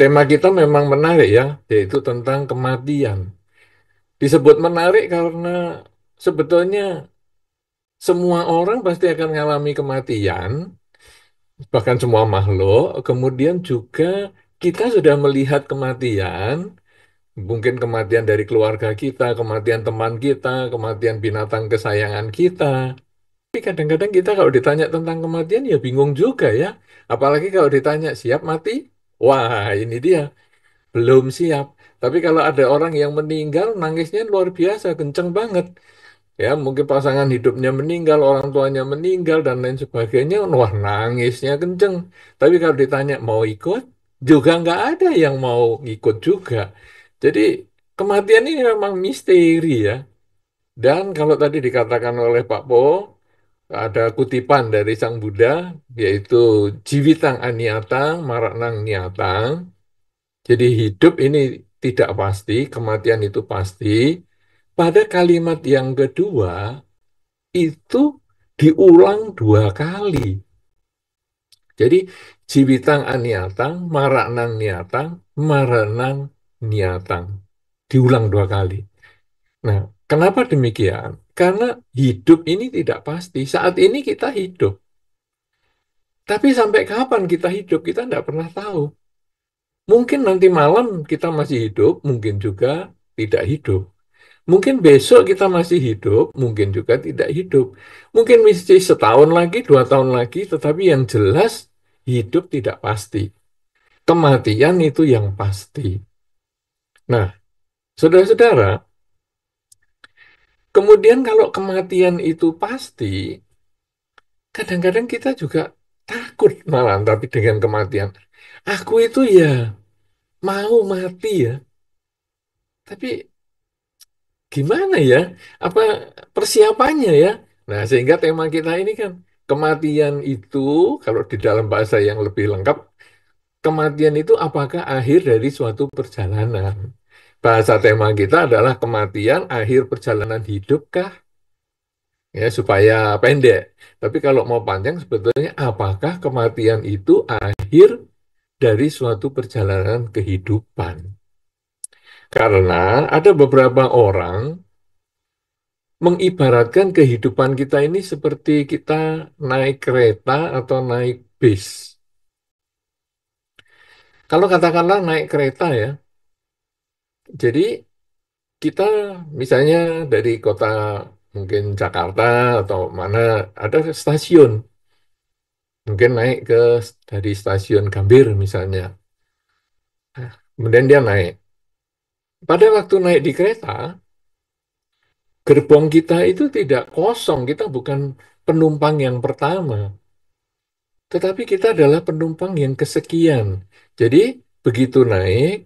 tema kita memang menarik ya, yaitu tentang kematian. Disebut menarik karena sebetulnya semua orang pasti akan mengalami kematian, bahkan semua makhluk. Kemudian juga kita sudah melihat kematian, mungkin kematian dari keluarga kita, kematian teman kita, kematian binatang kesayangan kita. Tapi kadang-kadang kita kalau ditanya tentang kematian ya bingung juga ya. Apalagi kalau ditanya siap mati, wah ini dia. Belum siap. Tapi kalau ada orang yang meninggal, nangisnya luar biasa, kenceng banget. Ya, mungkin pasangan hidupnya meninggal, orang tuanya meninggal, dan lain sebagainya. Wah, nangisnya kenceng. Tapi kalau ditanya mau ikut, juga nggak ada yang mau ikut juga. Jadi, kematian ini memang misteri ya. Dan kalau tadi dikatakan oleh Pak Po, ada kutipan dari Sang Buddha, yaitu Jiwitang Aniatang, Maranang Niatang. Jadi hidup ini tidak pasti, kematian itu pasti. Pada kalimat yang kedua itu diulang dua kali. Jadi jiwitang aniatang, maranang niatang, maranang niatang. Diulang dua kali. Nah, kenapa demikian? Karena hidup ini tidak pasti. Saat ini kita hidup. Tapi sampai kapan kita hidup, kita tidak pernah tahu. Mungkin nanti malam kita masih hidup, mungkin juga tidak hidup. Mungkin besok kita masih hidup, mungkin juga tidak hidup. Mungkin mesti setahun lagi, 2 tahun lagi, tetapi yang jelas hidup tidak pasti. Kematian itu yang pasti. Nah, saudara-saudara, kemudian kalau kematian itu pasti, kadang-kadang kita juga takut malah tapi dengan kematian. Aku itu ya mau mati ya, tapi gimana ya? Apa persiapannya ya? Nah, sehingga tema kita ini kan kematian itu kalau di dalam bahasa yang lebih lengkap, kematian itu apakah akhir dari suatu perjalanan? Bahasa tema kita adalah kematian akhir perjalanan hidupkah? Ya, supaya pendek. Tapi kalau mau panjang sebetulnya apakah kematian itu akhir dari suatu perjalanan kehidupan? Karena ada beberapa orang mengibaratkan kehidupan kita ini seperti kita naik kereta atau naik bis. Kalau katakanlah naik kereta ya, jadi kita misalnya dari kota mungkin Jakarta atau mana ada stasiun, mungkin naik dari stasiun Gambir misalnya. Kemudian dia naik. Pada waktu naik di kereta, gerbong kita itu tidak kosong, kita bukan penumpang yang pertama. Tetapi kita adalah penumpang yang kesekian. Jadi, begitu naik,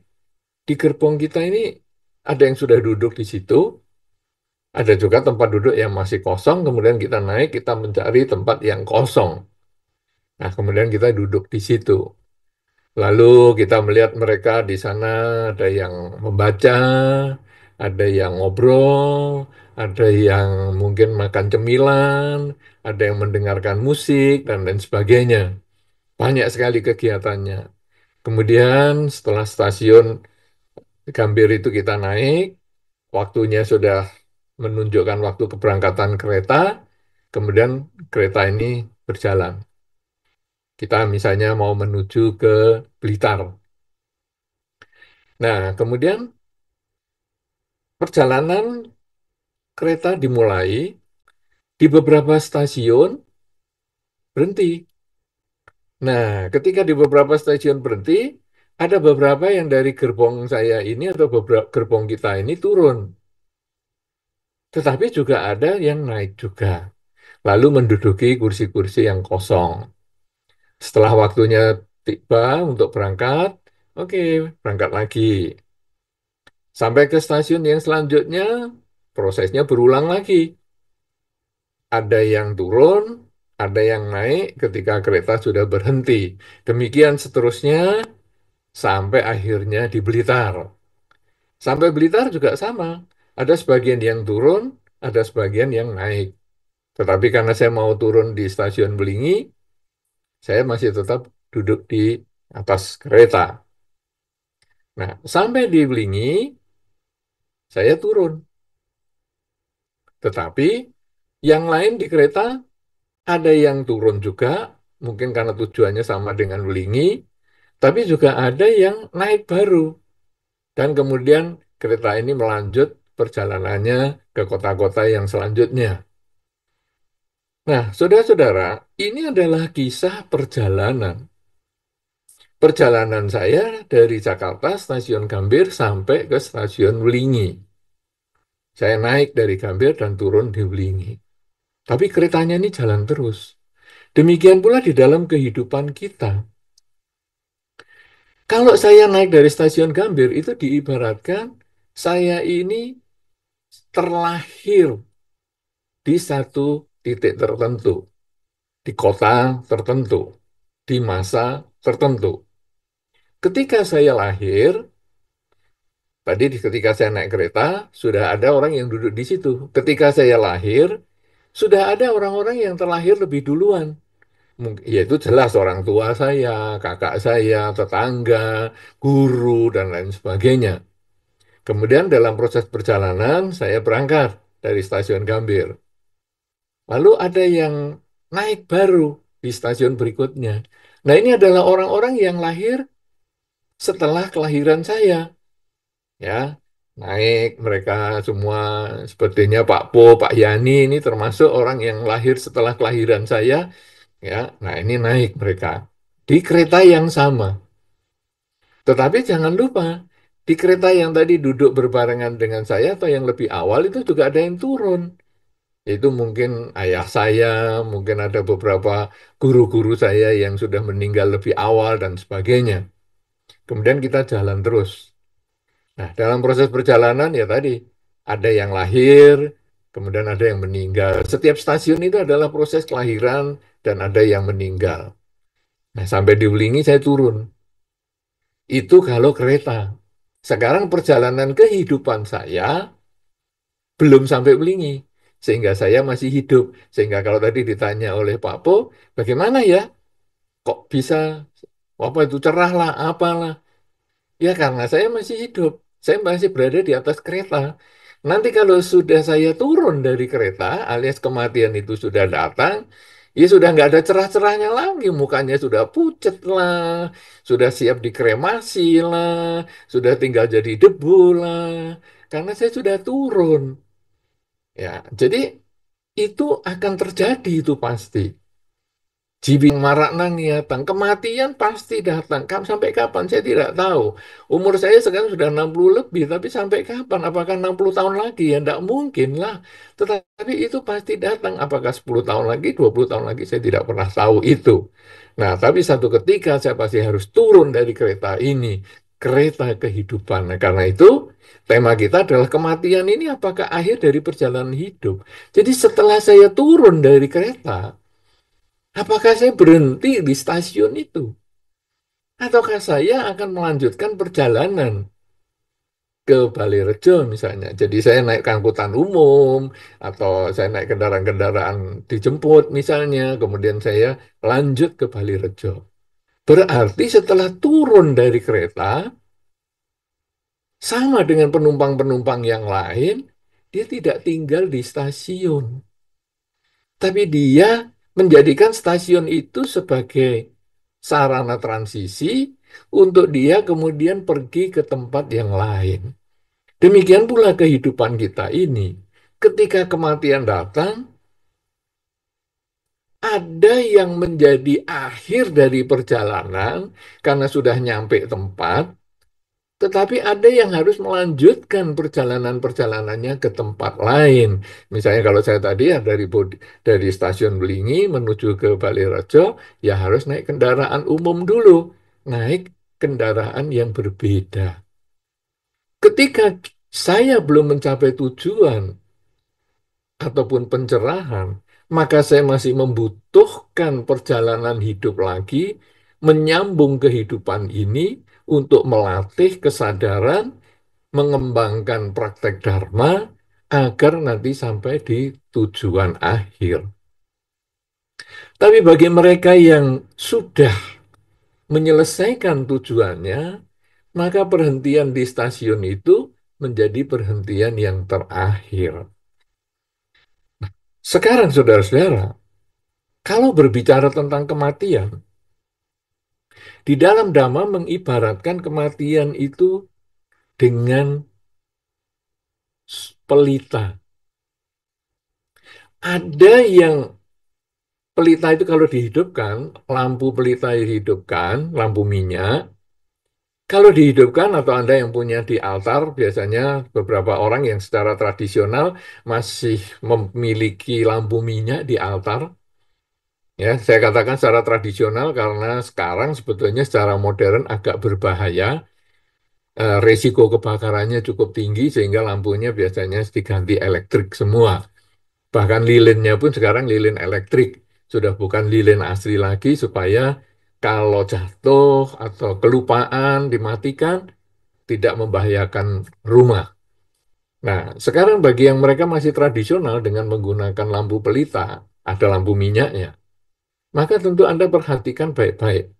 di gerbong kita ini ada yang sudah duduk di situ, ada juga tempat duduk yang masih kosong, kemudian kita naik, kita mencari tempat yang kosong. Nah, kemudian kita duduk di situ. Lalu kita melihat mereka di sana, ada yang membaca, ada yang ngobrol, ada yang mungkin makan cemilan, ada yang mendengarkan musik, dan lain sebagainya. Banyak sekali kegiatannya. Kemudian setelah stasiun Gambir itu kita naik, waktunya sudah menunjukkan waktu keberangkatan kereta, kemudian kereta ini berjalan. Kita misalnya mau menuju ke Blitar. Nah, kemudian perjalanan kereta dimulai, di beberapa stasiun berhenti. Nah, ketika di beberapa stasiun berhenti, ada beberapa yang dari gerbong saya ini atau beberapa gerbong kita ini turun. Tetapi juga ada yang naik juga. Lalu menduduki kursi-kursi yang kosong. Setelah waktunya tiba untuk berangkat, oke, berangkat lagi. Sampai ke stasiun yang selanjutnya, prosesnya berulang lagi. Ada yang turun, ada yang naik ketika kereta sudah berhenti. Demikian seterusnya sampai akhirnya di Blitar. Sampai Blitar juga sama. Ada sebagian yang turun, ada sebagian yang naik. Tetapi karena saya mau turun di stasiun Belingi, saya masih tetap duduk di atas kereta. Nah, sampai di Belingi, saya turun. Tetapi yang lain di kereta ada yang turun juga, mungkin karena tujuannya sama dengan Belingi, tapi juga ada yang naik baru. Dan kemudian kereta ini melanjut perjalanannya ke kota-kota yang selanjutnya. Nah, saudara-saudara, ini adalah kisah perjalanan. Perjalanan saya dari Jakarta, stasiun Gambir, sampai ke stasiun Belingi. Saya naik dari Gambir dan turun di Belingi. Tapi keretanya ini jalan terus. Demikian pula di dalam kehidupan kita. Kalau saya naik dari stasiun Gambir, itu diibaratkan saya ini terlahir di satu titik tertentu, di kota tertentu, di masa tertentu. Ketika saya lahir, tadi ketika saya naik kereta, sudah ada orang yang duduk di situ. Ketika saya lahir, sudah ada orang-orang yang terlahir lebih duluan. Yaitu jelas orang tua saya, kakak saya, tetangga, guru, dan lain sebagainya. Kemudian dalam proses perjalanan, saya berangkat dari stasiun Gambir. Lalu ada yang naik baru di stasiun berikutnya. Nah, ini adalah orang-orang yang lahir setelah kelahiran saya. Ya, naik mereka semua sepertinya Pak Po, Pak Yani ini termasuk orang yang lahir setelah kelahiran saya. Ya, nah ini naik mereka di kereta yang sama. Tetapi jangan lupa, di kereta yang tadi duduk berbarengan dengan saya atau yang lebih awal itu juga ada yang turun. Itu mungkin ayah saya, mungkin ada beberapa guru-guru saya yang sudah meninggal lebih awal dan sebagainya. Kemudian kita jalan terus. Nah, dalam proses perjalanan ya tadi, ada yang lahir, kemudian ada yang meninggal. Setiap stasiun itu adalah proses kelahiran dan ada yang meninggal. Nah, sampai di Wulingi saya turun. Itu kalau kereta. Sekarang perjalanan kehidupan saya belum sampai Belingi. Sehingga saya masih hidup. Sehingga kalau tadi ditanya oleh Pak Po, bagaimana ya? Kok bisa apa itu cerah lah, apalah. Ya karena saya masih hidup. Saya masih berada di atas kereta. Nanti kalau sudah saya turun dari kereta, alias kematian itu sudah datang, ya sudah nggak ada cerah-cerahnya lagi. Mukanya sudah pucat lah, sudah siap dikremasi lah, sudah tinggal jadi debu lah. Karena saya sudah turun. Ya, jadi itu akan terjadi itu pasti. Jibing marak nang niatan, kematian pasti datang. Sampai kapan saya tidak tahu. Umur saya sekarang sudah 60 lebih, tapi sampai kapan? Apakah 60 tahun lagi? Ya tidak mungkin lah. Tetapi itu pasti datang. Apakah 10 tahun lagi, 20 tahun lagi, saya tidak pernah tahu itu. Nah, tapi satu ketika saya pasti harus turun dari kereta ini. Kereta kehidupan. Nah, karena itu tema kita adalah kematian ini apakah akhir dari perjalanan hidup. Jadi setelah saya turun dari kereta, apakah saya berhenti di stasiun itu? Ataukah saya akan melanjutkan perjalanan ke Balirejo misalnya? Jadi saya naik ke angkutan umum, atau saya naik kendaraan-kendaraan dijemput misalnya, kemudian saya lanjut ke Balirejo. Berarti setelah turun dari kereta, sama dengan penumpang-penumpang yang lain, dia tidak tinggal di stasiun. Tapi dia menjadikan stasiun itu sebagai sarana transisi untuk dia kemudian pergi ke tempat yang lain. Demikian pula kehidupan kita ini. Ketika kematian datang, ada yang menjadi akhir dari perjalanan karena sudah nyampe tempat, tetapi ada yang harus melanjutkan perjalanan-perjalanannya ke tempat lain. Misalnya kalau saya tadi ya dari stasiun Belingi menuju ke Balirejo, ya harus naik kendaraan umum dulu. Naik kendaraan yang berbeda. Ketika saya belum mencapai tujuan ataupun pencerahan, maka saya masih membutuhkan perjalanan hidup lagi, menyambung kehidupan ini untuk melatih kesadaran, mengembangkan praktek Dharma agar nanti sampai di tujuan akhir. Tapi bagi mereka yang sudah menyelesaikan tujuannya, maka perhentian di stasiun itu menjadi perhentian yang terakhir. Sekarang, saudara-saudara, kalau berbicara tentang kematian, di dalam Dhamma mengibaratkan kematian itu dengan pelita. Ada yang pelita itu kalau dihidupkan, lampu pelita dihidupkan, lampu minyak, kalau dihidupkan atau Anda yang punya di altar, biasanya beberapa orang yang secara tradisional masih memiliki lampu minyak di altar. Ya, saya katakan secara tradisional karena sekarang sebetulnya secara modern agak berbahaya. Resiko kebakarannya cukup tinggi sehingga lampunya biasanya diganti elektrik semua. Bahkan lilinnya pun sekarang lilin elektrik. Sudah bukan lilin asli lagi supaya kalau jatuh atau kelupaan dimatikan tidak membahayakan rumah. Nah, sekarang bagi yang mereka masih tradisional dengan menggunakan lampu pelita, ada lampu minyaknya, maka tentu Anda perhatikan baik-baik.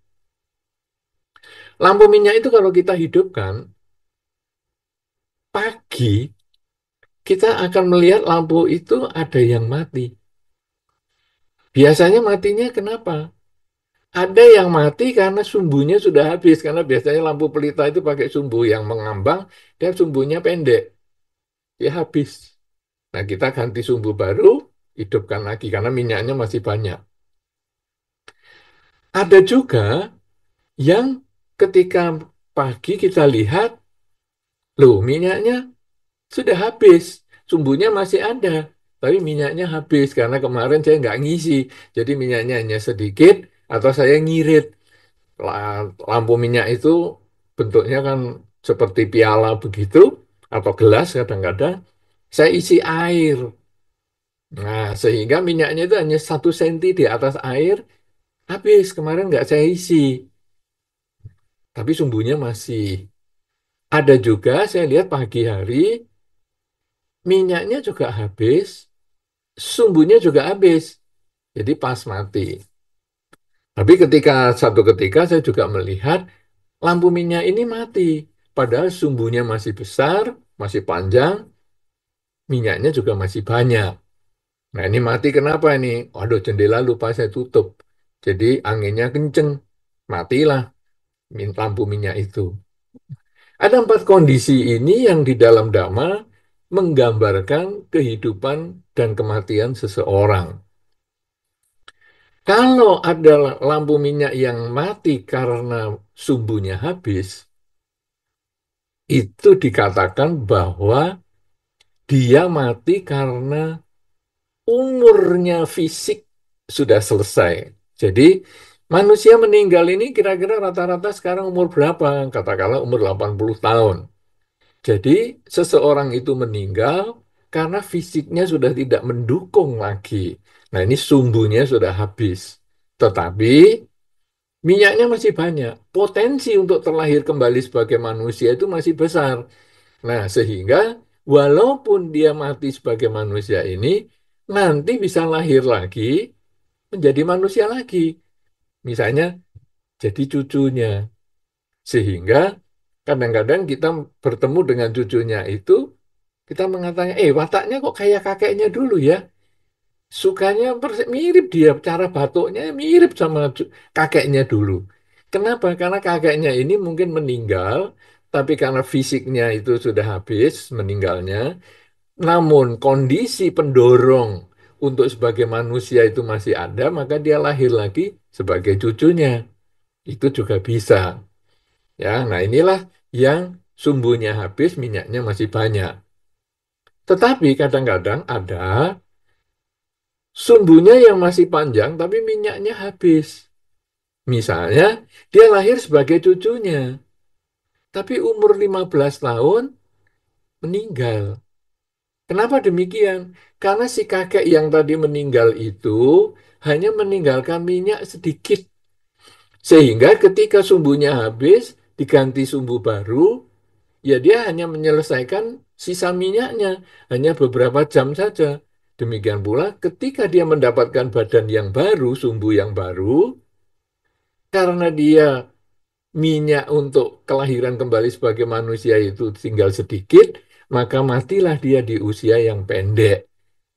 Lampu minyak itu kalau kita hidupkan, pagi kita akan melihat lampu itu ada yang mati. Biasanya matinya kenapa? Ada yang mati karena sumbunya sudah habis, karena biasanya lampu pelita itu pakai sumbu yang mengambang, dan sumbunya pendek, dia habis. Nah, kita ganti sumbu baru, hidupkan lagi, karena minyaknya masih banyak. Ada juga yang ketika pagi kita lihat, loh minyaknya sudah habis, sumbunya masih ada, tapi minyaknya habis karena kemarin saya nggak ngisi, jadi minyaknya hanya sedikit atau saya ngirit. Lampu minyak itu bentuknya kan seperti piala begitu atau gelas kadang-kadang saya isi air. Nah, sehingga minyaknya itu hanya 1 senti di atas air, habis kemarin nggak saya isi, tapi sumbunya masih. Ada juga saya lihat pagi hari minyaknya juga habis, sumbunya juga habis. Jadi pas mati. Tapi satu ketika saya juga melihat lampu minyak ini mati. Padahal sumbunya masih besar, masih panjang, minyaknya juga masih banyak. Nah ini mati kenapa ini? Waduh jendela lupa saya tutup. Jadi anginnya kenceng, matilah lampu minyak itu. Ada 4 kondisi ini yang di dalam Dhamma menggambarkan kehidupan dan kematian seseorang. Kalau ada lampu minyak yang mati karena sumbunya habis, itu dikatakan bahwa dia mati karena umurnya fisik sudah selesai. Jadi manusia meninggal ini kira-kira rata-rata sekarang umur berapa? Katakanlah umur 80 tahun. Jadi seseorang itu meninggal karena fisiknya sudah tidak mendukung lagi. Nah ini sumbunya sudah habis. Tetapi minyaknya masih banyak. Potensi untuk terlahir kembali sebagai manusia itu masih besar. Nah, sehingga walaupun dia mati sebagai manusia ini, nanti bisa lahir lagi menjadi manusia lagi. Misalnya jadi cucunya. Sehingga kadang-kadang kita bertemu dengan cucunya itu, kita mengatakan, wataknya kok kayak kakeknya dulu ya. Sukanya mirip dia, cara batuknya mirip sama kakeknya dulu. Kenapa? Karena kakeknya ini mungkin meninggal, tapi karena fisiknya itu sudah habis meninggalnya, namun kondisi pendorong untuk sebagai manusia itu masih ada, maka dia lahir lagi sebagai cucunya. Itu juga bisa. Ya, nah inilah yang sumbunya habis, minyaknya masih banyak. Tetapi kadang-kadang ada sumbunya yang masih panjang, tapi minyaknya habis. Misalnya, dia lahir sebagai cucunya, tapi umur 15 tahun meninggal. Kenapa demikian? Karena si kakek yang tadi meninggal itu hanya meninggalkan minyak sedikit. Sehingga ketika sumbunya habis, diganti sumbu baru, ya dia hanya menyelesaikan sisa minyaknya, hanya beberapa jam saja. Demikian pula ketika dia mendapatkan badan yang baru, sumbu yang baru, karena dia minyak untuk kelahiran kembali sebagai manusia itu tinggal sedikit, maka matilah dia di usia yang pendek.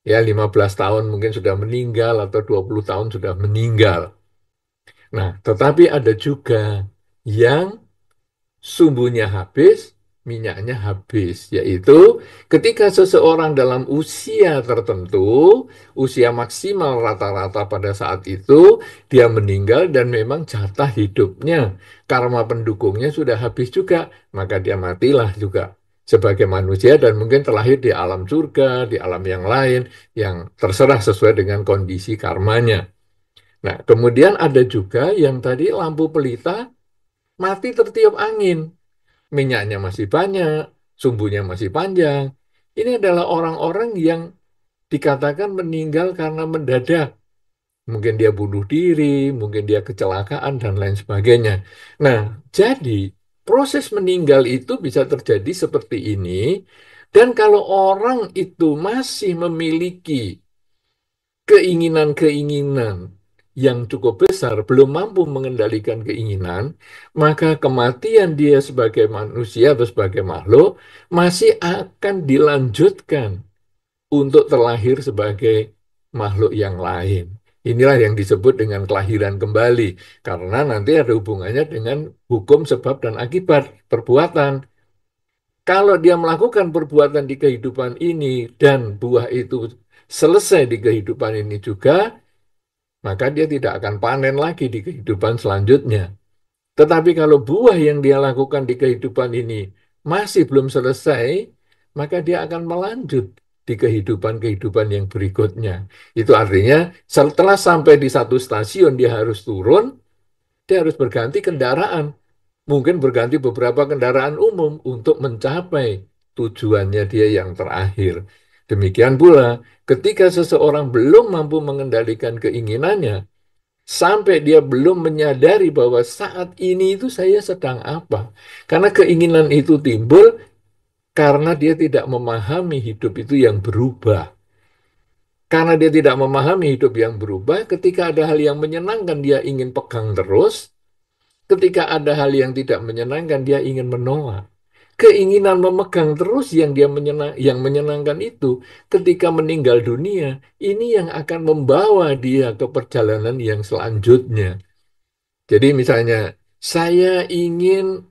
Ya, 15 tahun mungkin sudah meninggal atau 20 tahun sudah meninggal. Nah, tetapi ada juga yang sumbunya habis, minyaknya habis, yaitu ketika seseorang dalam usia tertentu, usia maksimal rata-rata pada saat itu, dia meninggal dan memang jatah hidupnya, karma pendukungnya sudah habis juga, maka dia matilah juga sebagai manusia dan mungkin terlahir di alam surga, di alam yang lain, yang terserah sesuai dengan kondisi karmanya. Nah, kemudian ada juga yang tadi lampu pelita mati tertiup angin, minyaknya masih banyak, sumbunya masih panjang. Ini adalah orang-orang yang dikatakan meninggal karena mendadak. Mungkin dia bunuh diri, mungkin dia kecelakaan, dan lain sebagainya. Nah, jadi proses meninggal itu bisa terjadi seperti ini. Dan kalau orang itu masih memiliki keinginan-keinginan yang cukup besar, belum mampu mengendalikan keinginan, maka kematian dia sebagai manusia atau sebagai makhluk masih akan dilanjutkan untuk terlahir sebagai makhluk yang lain. Inilah yang disebut dengan kelahiran kembali, karena nanti ada hubungannya dengan hukum sebab dan akibat perbuatan. Kalau dia melakukan perbuatan di kehidupan ini dan buah itu selesai di kehidupan ini juga, maka dia tidak akan panen lagi di kehidupan selanjutnya. Tetapi kalau buah yang dia lakukan di kehidupan ini masih belum selesai, maka dia akan melanjut di kehidupan-kehidupan yang berikutnya. Itu artinya setelah sampai di satu stasiun dia harus turun, dia harus berganti kendaraan. Mungkin berganti beberapa kendaraan umum untuk mencapai tujuannya dia yang terakhir. Demikian pula, ketika seseorang belum mampu mengendalikan keinginannya, sampai dia belum menyadari bahwa saat ini itu saya sedang apa. Karena keinginan itu timbul karena dia tidak memahami hidup itu yang berubah. Karena dia tidak memahami hidup yang berubah, ketika ada hal yang menyenangkan dia ingin pegang terus, ketika ada hal yang tidak menyenangkan dia ingin menolak. Keinginan memegang terus yang menyenangkan itu ketika meninggal dunia, ini yang akan membawa dia ke perjalanan yang selanjutnya. Jadi misalnya, saya ingin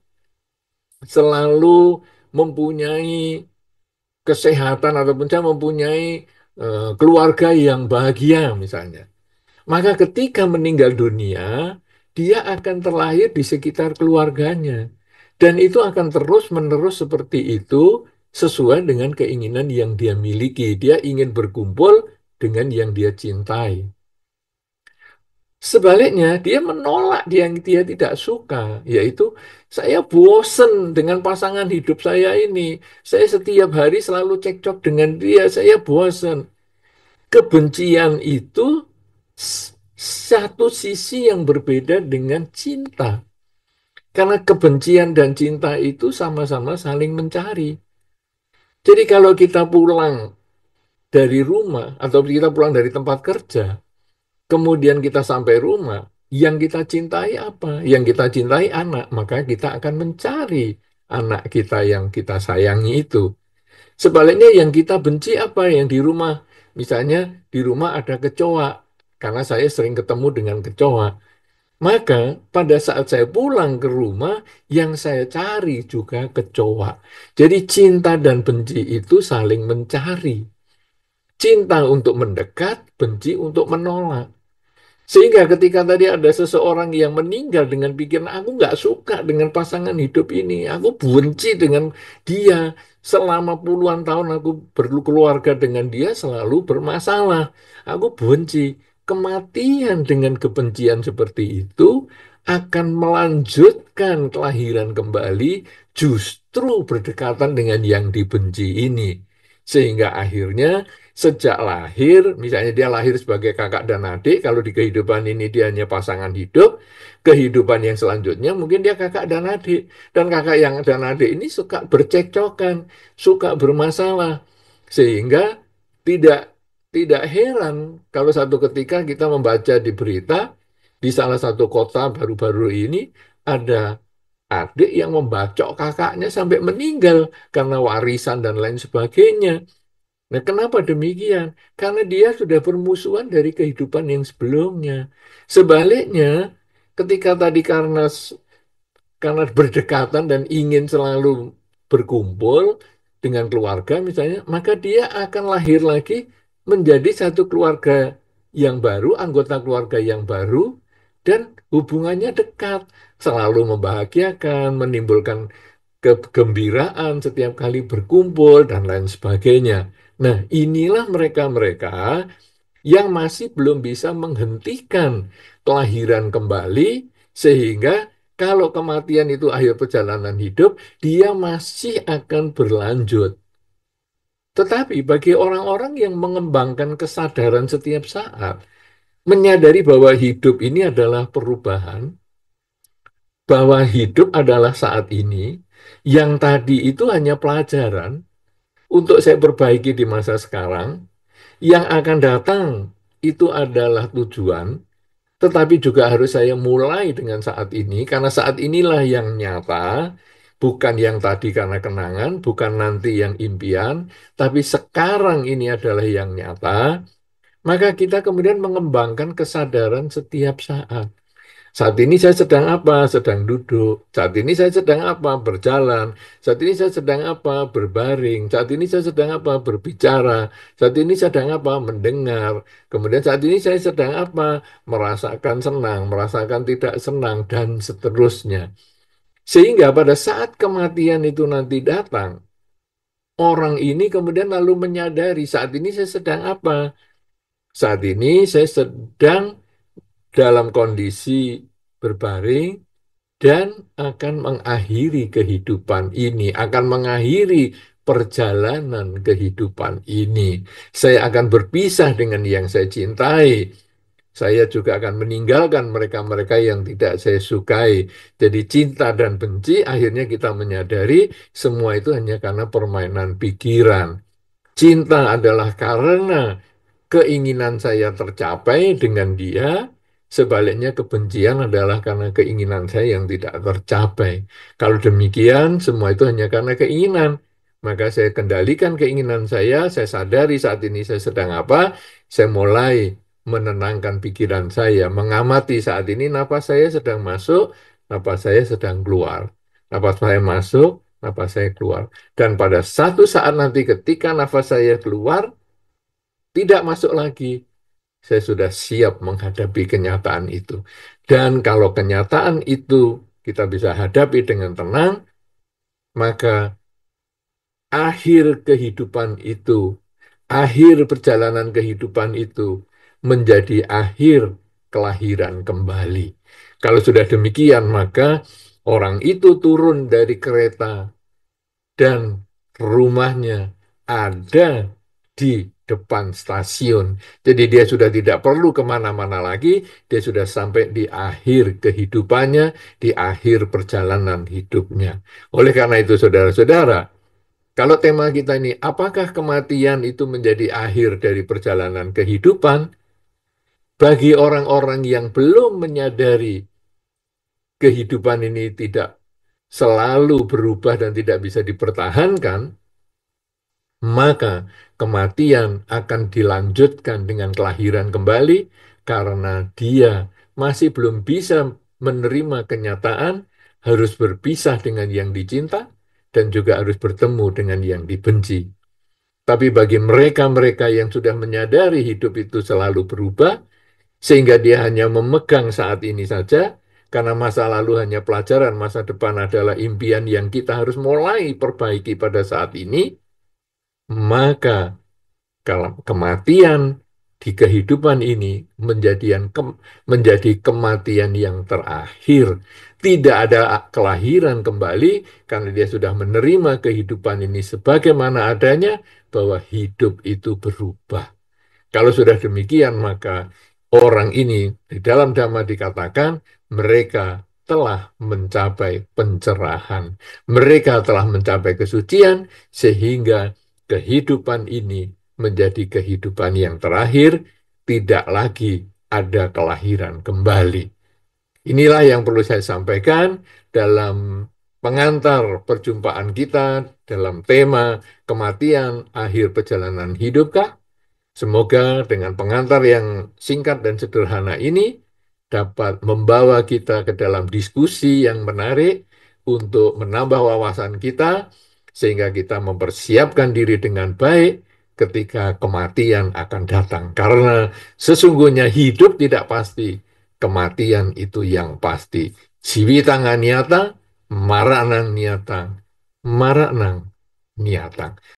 selalu mempunyai kesehatan ataupun saya mempunyai keluarga yang bahagia misalnya. Maka ketika meninggal dunia, dia akan terlahir di sekitar keluarganya. Dan itu akan terus-menerus seperti itu sesuai dengan keinginan yang dia miliki. Dia ingin berkumpul dengan yang dia cintai. Sebaliknya, dia menolak dia yang dia tidak suka, yaitu saya bosen dengan pasangan hidup saya ini. Saya setiap hari selalu cekcok dengan dia, saya bosen. Kebencian itu s- satu sisi yang berbeda dengan cinta. Karena kebencian dan cinta itu sama-sama saling mencari. Jadi kalau kita pulang dari rumah atau kita pulang dari tempat kerja, kemudian kita sampai rumah, yang kita cintai apa? Yang kita cintai anak, maka kita akan mencari anak kita yang kita sayangi itu. Sebaliknya yang kita benci apa? Yang di rumah. Misalnya di rumah ada kecoa, karena saya sering ketemu dengan kecoa. Maka pada saat saya pulang ke rumah, yang saya cari juga kecoa. Jadi cinta dan benci itu saling mencari. Cinta untuk mendekat, benci untuk menolak. Sehingga ketika tadi ada seseorang yang meninggal dengan pikiran, aku nggak suka dengan pasangan hidup ini, aku benci dengan dia, selama puluhan tahun aku berkeluarga dengan dia selalu bermasalah, aku benci. Kematian dengan kebencian seperti itu akan melanjutkan kelahiran kembali justru berdekatan dengan yang dibenci ini. Sehingga akhirnya sejak lahir, misalnya dia lahir sebagai kakak dan adik, kalau di kehidupan ini dia hanya pasangan hidup, kehidupan yang selanjutnya mungkin dia kakak dan adik. Dan kakak yang dan adik ini suka bercekcokan, suka bermasalah. Sehingga tidak tidak heran kalau satu ketika kita membaca di berita, di salah satu kota baru-baru ini ada adik yang membacok kakaknya sampai meninggal karena warisan dan lain sebagainya. Nah, kenapa demikian? Karena dia sudah bermusuhan dari kehidupan yang sebelumnya. Sebaliknya, ketika tadi karena berdekatan dan ingin selalu berkumpul dengan keluarga misalnya, maka dia akan lahir lagi menjadi satu keluarga yang baru, anggota keluarga yang baru, dan hubungannya dekat, selalu membahagiakan, menimbulkan kegembiraan setiap kali berkumpul, dan lain sebagainya. Nah, inilah mereka-mereka yang masih belum bisa menghentikan kelahiran kembali, sehingga kalau kematian itu akhir perjalanan hidup, dia masih akan berlanjut. Tetapi bagi orang-orang yang mengembangkan kesadaran setiap saat, menyadari bahwa hidup ini adalah perubahan, bahwa hidup adalah saat ini, yang tadi itu hanya pelajaran untuk saya perbaiki di masa sekarang, yang akan datang itu adalah tujuan, tetapi juga harus saya mulai dengan saat ini, karena saat inilah yang nyata, bukan yang tadi karena kenangan, bukan nanti yang impian, tapi sekarang ini adalah yang nyata, maka kita kemudian mengembangkan kesadaran setiap saat. Saat ini saya sedang apa? Sedang duduk. Saat ini saya sedang apa? Berjalan. Saat ini saya sedang apa? Berbaring. Saat ini saya sedang apa? Berbicara. Saat ini saya sedang apa? Mendengar. Kemudian saat ini saya sedang apa? Merasakan senang, merasakan tidak senang, dan seterusnya. Sehingga pada saat kematian itu nanti datang, orang ini kemudian lalu menyadari saat ini saya sedang apa? Saat ini saya sedang dalam kondisi berbaring dan akan mengakhiri kehidupan ini, akan mengakhiri perjalanan kehidupan ini. Saya akan berpisah dengan yang saya cintai. Saya juga akan meninggalkan mereka-mereka yang tidak saya sukai. Jadi cinta dan benci akhirnya kita menyadari semua itu hanya karena permainan pikiran. Cinta adalah karena keinginan saya tercapai dengan dia, sebaliknya kebencian adalah karena keinginan saya yang tidak tercapai. Kalau demikian, semua itu hanya karena keinginan. Maka saya kendalikan keinginan saya sadari saat ini saya sedang apa, saya mulai menenangkan pikiran saya, mengamati saat ini napas saya sedang masuk, napas saya sedang keluar. Napas saya masuk, napas saya keluar. Dan pada satu saat nanti ketika nafas saya keluar, tidak masuk lagi, saya sudah siap menghadapi kenyataan itu. Dan kalau kenyataan itu kita bisa hadapi dengan tenang, maka akhir kehidupan itu, akhir perjalanan kehidupan itu menjadi akhir kelahiran kembali. Kalau sudah demikian, maka orang itu turun dari kereta dan rumahnya ada di depan stasiun. Jadi dia sudah tidak perlu kemana-mana lagi, dia sudah sampai di akhir kehidupannya, di akhir perjalanan hidupnya. Oleh karena itu, saudara-saudara, kalau tema kita ini, apakah kematian itu menjadi akhir dari perjalanan kehidupan? Bagi orang-orang yang belum menyadari kehidupan ini tidak selalu berubah dan tidak bisa dipertahankan, maka kematian akan dilanjutkan dengan kelahiran kembali karena dia masih belum bisa menerima kenyataan harus berpisah dengan yang dicinta dan juga harus bertemu dengan yang dibenci. Tapi bagi mereka-mereka yang sudah menyadari hidup itu selalu berubah, sehingga dia hanya memegang saat ini saja, karena masa lalu hanya pelajaran, masa depan adalah impian yang kita harus mulai perbaiki pada saat ini, maka kalau kematian di kehidupan ini menjadi kematian yang terakhir. Tidak ada kelahiran kembali karena dia sudah menerima kehidupan ini sebagaimana adanya, bahwa hidup itu berubah. Kalau sudah demikian, maka orang ini di dalam Dhamma dikatakan mereka telah mencapai pencerahan. Mereka telah mencapai kesucian sehingga kehidupan ini menjadi kehidupan yang terakhir, tidak lagi ada kelahiran kembali. Inilah yang perlu saya sampaikan dalam pengantar perjumpaan kita dalam tema kematian akhir perjalanan hidupkah. Semoga dengan pengantar yang singkat dan sederhana ini dapat membawa kita ke dalam diskusi yang menarik untuk menambah wawasan kita, sehingga kita mempersiapkan diri dengan baik ketika kematian akan datang. Karena sesungguhnya hidup tidak pasti, kematian itu yang pasti. Ciwitanga niata, maranang niata, maranang niata.